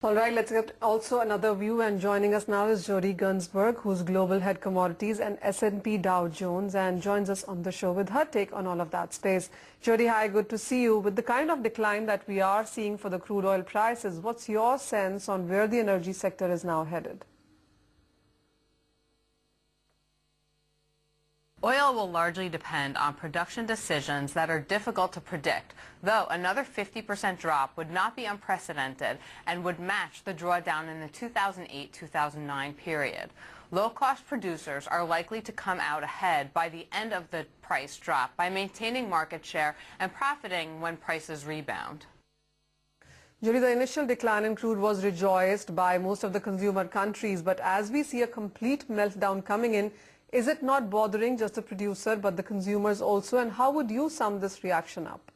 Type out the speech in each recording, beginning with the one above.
All right, let's get also another view, and joining us now is Jodie Gunzberg, who's Global Head Commodities and S&P Dow Jones, and joins us on the show with her take on all of that space. Jodie, hi, good to see you. With the kind of decline that we are seeing for the crude oil prices, what's your sense on where the energy sector is now headed? Oil will largely depend on production decisions that are difficult to predict, though another 50% drop would not be unprecedented and would match the drawdown in the 2008-2009 period. Low-cost producers are likely to come out ahead by the end of the price drop by maintaining market share and profiting when prices rebound. Jodie, the initial decline in crude was rejoiced by most of the consumer countries, but as we see a complete meltdown coming in, is it not bothering just the producer but the consumers also, and how would you sum this reaction up?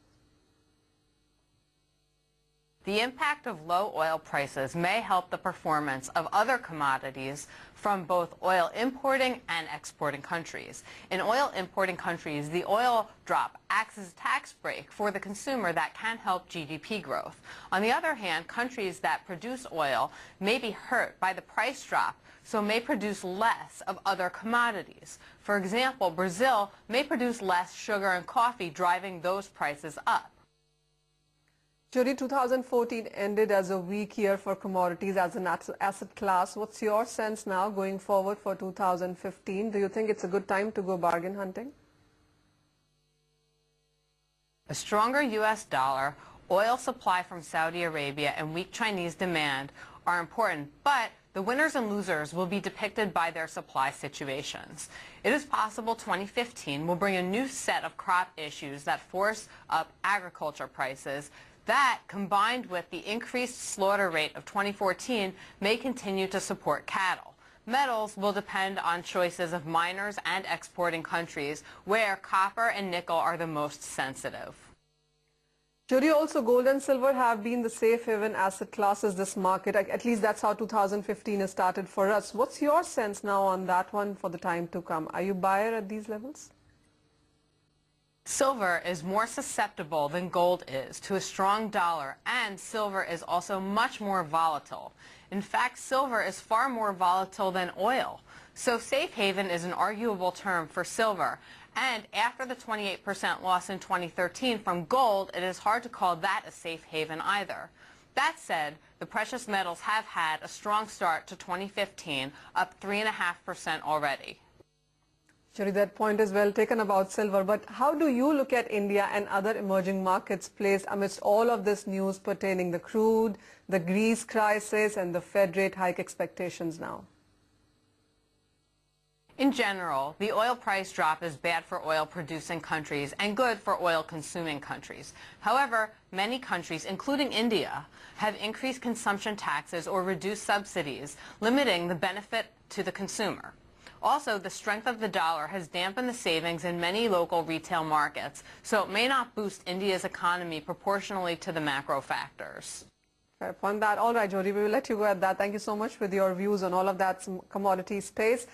The impact of low oil prices may help the performance of other commodities from both oil importing and exporting countries. In oil importing countries, the oil drop acts as a tax break for the consumer that can help GDP growth. On the other hand, countries that produce oil may be hurt by the price drop, so may produce less of other commodities. For example, Brazil may produce less sugar and coffee, driving those prices up. Jodie, 2014 ended as a weak year for commodities as an asset class. What's your sense now going forward for 2015? Do you think it's a good time to go bargain hunting? A stronger U.S. dollar, oil supply from Saudi Arabia, and weak Chinese demand are important, but the winners and losers will be depicted by their supply situations. It is possible 2015 will bring a new set of crop issues that force up agriculture prices. That, combined with the increased slaughter rate of 2014, may continue to support cattle. Metals will depend on choices of miners and exporting countries, where copper and nickel are the most sensitive. Jodie, also gold and silver have been the safe haven asset classes this market. At least that's how 2015 has started for us. What's your sense now on that one for the time to come? Are you buyer at these levels? Silver is more susceptible than gold is to a strong dollar, and silver is also much more volatile. In fact, silver is far more volatile than oil. So safe haven is an arguable term for silver. And after the 28% loss in 2013 from gold, it is hard to call that a safe haven either. That said, the precious metals have had a strong start to 2015, up 3.5% already. Jodie, that point is well taken about silver, but how do you look at India and other emerging markets placed amidst all of this news pertaining the crude, the Greece crisis, and the Fed rate hike expectations now? In general, the oil price drop is bad for oil-producing countries and good for oil-consuming countries. However, many countries, including India, have increased consumption taxes or reduced subsidies, limiting the benefit to the consumer. Also, the strength of the dollar has dampened the savings in many local retail markets, so it may not boost India's economy proportionally to the macro factors. Fair point that. All right, Jodie, we will let you go at that. Thank you so much with your views on all of that commodity space.